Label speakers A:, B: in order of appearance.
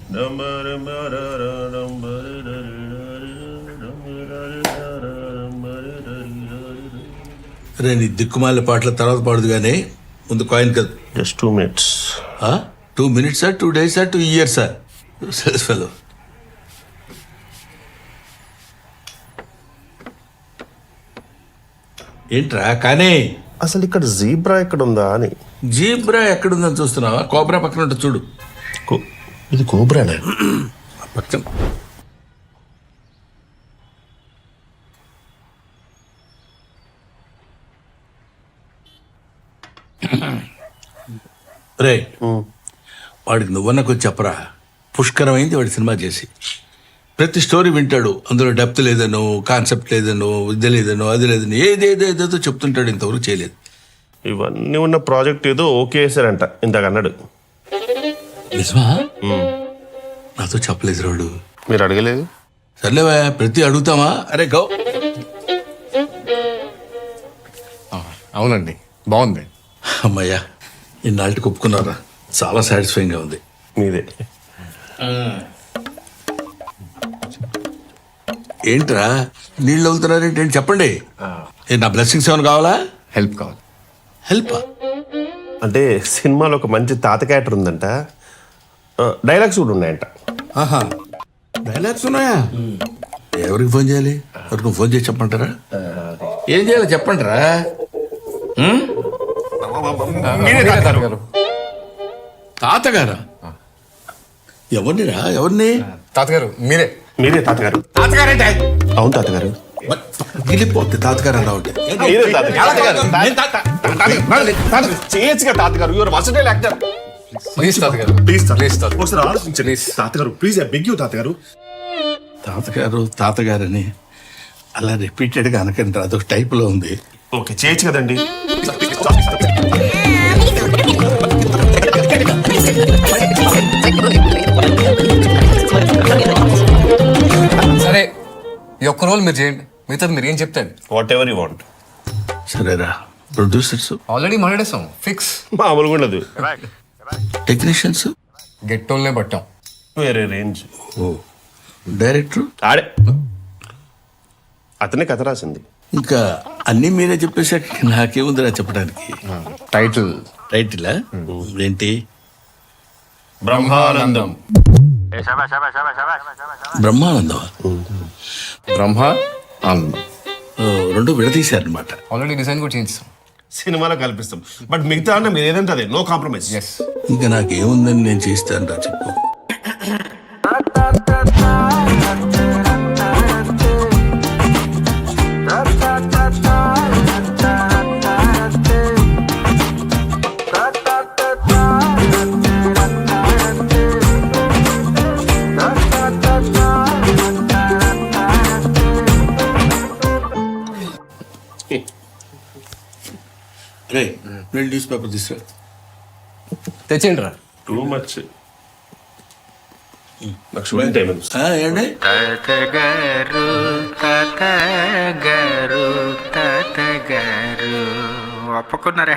A: రే నీ దిక్కుమాల పాటల తర్వాత పాడదు కానీ ముందు కాయిన్ కదా.
B: Just 2 minutes.
A: 2 minutes 2 days 2 years fellow. ఏంట్రా కానీ
B: అసలు ఇక్కడ జీబ్రా ఎక్కడ ఉందా అని.
A: జీబ్రా ఎక్కడుందని చూస్తున్నావా? కోబ్రా పక్కన ఉంటుంది చూడు.
B: ఇది కోబ్రానే
A: పక్కన. రే వాడికి నువ్వన్న కొంచెం చెప్పరా. పుష్కరమైంది వాడి సినిమా చేసి. ప్రతి స్టోరీ వింటాడు, అందులో డెప్త్ లేదనో, కాన్సెప్ట్ లేదనో, ఇది లేదనో, అది లేదని ఏదేదో చెప్తుంటాడు. ఇంతవరకు చేయలేదు.
B: ఇవన్నీ ఉన్న ప్రాజెక్ట్ ఏదో ఓకే చేశారంట ఇందాక అన్నాడు.
A: నిజమా? నాతో చెప్పలేదు రాడు.
B: మీరు అడగలేదు?
A: సర్లేవా, ప్రతి అడుగుతామా? అరే గౌ.
C: అవునండి, బాగుంది.
A: అమ్మయ్యా, ఇన్నాళ్ళకి ఒప్పుకున్నారా? చాలా సాటిస్ఫైయింగ్గా ఉంది.
B: మీదే.
A: ఏంట్రా నీళ్ళు అవుతున్నారేంటి? చెప్పండి. నా బ్లెస్సింగ్స్ ఏమైనా కావాలా?
C: హెల్ప్ కావాలి.
A: హెల్పా?
B: అంటే సినిమాలో ఒక మంచి తాత క్యారెక్టర్ ఉందంట, డైలాగ్స్ కూడా ఉన్నాయంట.
A: ఆహా, డైలాగ్స్ ఉన్నాయా? ఎవరికి ఫోన్ చేయాలి? ఎవరికి ఫోన్ చేసి చెప్పంటారా? ఏం చేయాలి చెప్పంటారా? తాతగారా? ఎవరినిరా? ఎవరిని?
C: తాతగారు మీరే.
B: మీరే తాతగారు?
A: తాతగారంటే
B: అవును తాతగారు.
A: గిలిపోతే తాతగారు అన్నా ఉంటే
B: మీరే చేయొచ్చుగా తాతగారు. Your versatile actor.
C: ప్లీజ్ తాతగారు,
B: ప్లీజ్
C: ప్లీజ్ తాతగారు.
B: ఒకసారి ఆలోచించండి తాతగారు. ప్లీజ్ ఐ బెగ్ యూ తాతగారు.
A: తాతగారని అలా రిపీటెడ్గా అనకండి, అదొక టైప్లో ఉంది.
B: ఓకే చేయొచ్చు కదండి.
C: సరే, ఈ ఒక్క రోల్ మీరు చేయండి, మిగతాది మీరు ఏం చెప్తాను.
B: Whatever you want.
A: సరేరా. ప్రొడ్యూసర్స్
C: ఆల్రెడీ మాట్లాడేసాం, ఫిక్స్.
B: మామూలుగా ఉండదు.
A: టెక్నీషియన్స్
C: గెట్టోల్నే పట్టాం.
B: వేరే రేంజ్.
A: ఓ డైరెక్టర్
B: ఆడే అతనే కథ రాసింది.
A: ఇంకా అన్నీ మీరే చెప్పేసాక నాకేముందిరా చెప్పడానికి.
C: టైటిల్
A: టైటిలా ఏంటి?
B: బ్రహ్మానందం.
A: బ్రహ్మానందం.
C: బ్రహ్మ ఆనందం.
A: రెండు విడదీశారనమాట.
C: ఆల్రెడీ డిజైన్ కూడా చేయించాం.
B: సినిమాలో కల్పిస్తాం, బట్ మిగతా అన్న మీరు ఏదంటే అదే, నో కాంప్రమైజ్.
C: ఎస్.
A: ఇంకా నాకేముందని నేను చేస్తాను రా చెప్పు. రే రెండు న్యూస్ పేపర్ తీసుకురా.
C: తెచ్చేయండి రా.
B: Too much. నాకు షూటింగ్ టైం
A: ఏంటి?
D: తాతగారు ఒప్పుకున్నారా?